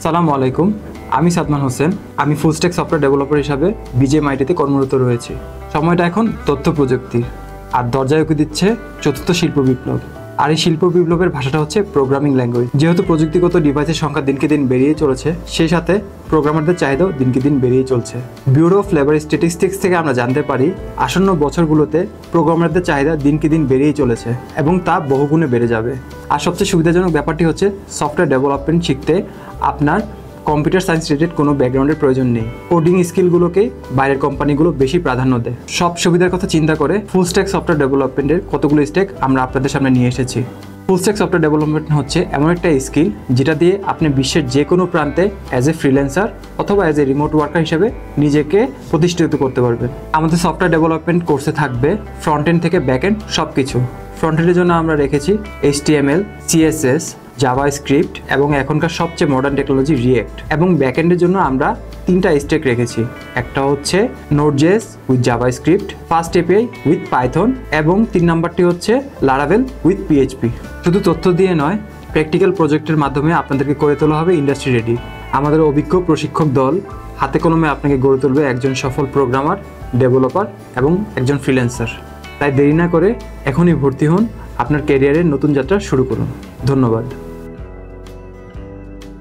আসসালামু আলাইকুম, আমি সাদমান হোসেন। আমি ফুল স্ট্যাক সফটওয়্যার ডেভেলপার হিসাবে বিজেএমআইটিতে কর্মরত রয়েছি। সময়টা এখন তথ্য প্রযুক্তির, আর দরজায় উঁকি দিচ্ছে চতুর্থ শিল্প বিপ্লব। আর এই শিল্প বিপ্লবের ভাষাটা হচ্ছে প্রোগ্রামিং ল্যাঙ্গুয়েজ। যেহেতু প্রযুক্তিগত ডিভাইসের সংখ্যা দিনকে দিন বেরিয়ে চলেছে, সেই সাথে প্রোগ্রামারদের চাহিদাও দিনকে দিন বেরিয়ে চলছে। ব্যুরো অফ লেবার স্ট্যাটিস্টিক্স থেকে আমরা জানতে পারি, আসন্ন বছরগুলোতে প্রোগ্রামারদের চাহিদা দিনকে দিন বেরিয়ে চলেছে এবং তা বহুগুণে বেড়ে যাবে। আর সবচেয়ে সুবিধাজনক ব্যাপারটি হচ্ছে সফটওয়্যার ডেভেলপমেন্ট শিখতে আপনার কম্পিউটার সায়েন্স রিলেটেড কোনো ব্যাকগ্রাউন্ডের প্রয়োজন নেই। কোডিং স্কিলগুলোকেই বাইরের কোম্পানিগুলো বেশি প্রাধান্য দেয়। সব সুবিধার কথা চিন্তা করে ফুল স্ট্যাক সফটওয়্যার ডেভেলপমেন্টের কতগুলো স্টেক আমরা আপনাদের সামনে নিয়ে এসেছি। ফুল স্ট্যাক সফটওয়্যার ডেভেলপমেন্ট হচ্ছে এমন একটা স্কিল যেটা দিয়ে আপনি বিশ্বের যে কোনো প্রান্তে অ্যাজ এ ফ্রিল্যান্সার অথবা অ্যাজ এ রিমোট ওয়ার্কার হিসেবে নিজেকে প্রতিষ্ঠিত করতে পারবেন। আমাদের সফটওয়্যার ডেভেলপমেন্ট কোর্সে থাকবে ফ্রন্ট এন্ড থেকে ব্যাক এন্ড সব কিছু। ফ্রন্ট এন্ডের জন্য আমরা রেখেছি HTML, CSS, জাভাস্ক্রিপ্ট এবং এখনকার সবচেয়ে মডার্ন টেকনোলজি রিঅ্যাক্ট। এবং ব্যাকএন্ডের জন্য আমরা 3টা স্টেক রেখেছি। একটা হচ্ছে নোড.js with JavaScript, fast API with Python এবং 3 নাম্বারটি হচ্ছে লারাভেল উইথ PHP। শুধু তথ্য দিয়ে নয়, প্র্যাকটিক্যাল প্রজেক্টের মাধ্যমে আপনাদেরকে করে তোলা হবে ইন্ডাস্ট্রি রেডি। আমাদের অভিজ্ঞ প্রশিক্ষক দল হাতে কলমে আপনাকে গড়ে তুলবে একজন সফল প্রোগ্রামার, ডেভেলপার এবং একজন ফ্রিল্যান্সার। তাই দেরি না করে এখনই ভর্তি হন, আপনার ক্যারিয়ারের নতুন যাত্রা শুরু করুন। ধন্যবাদ।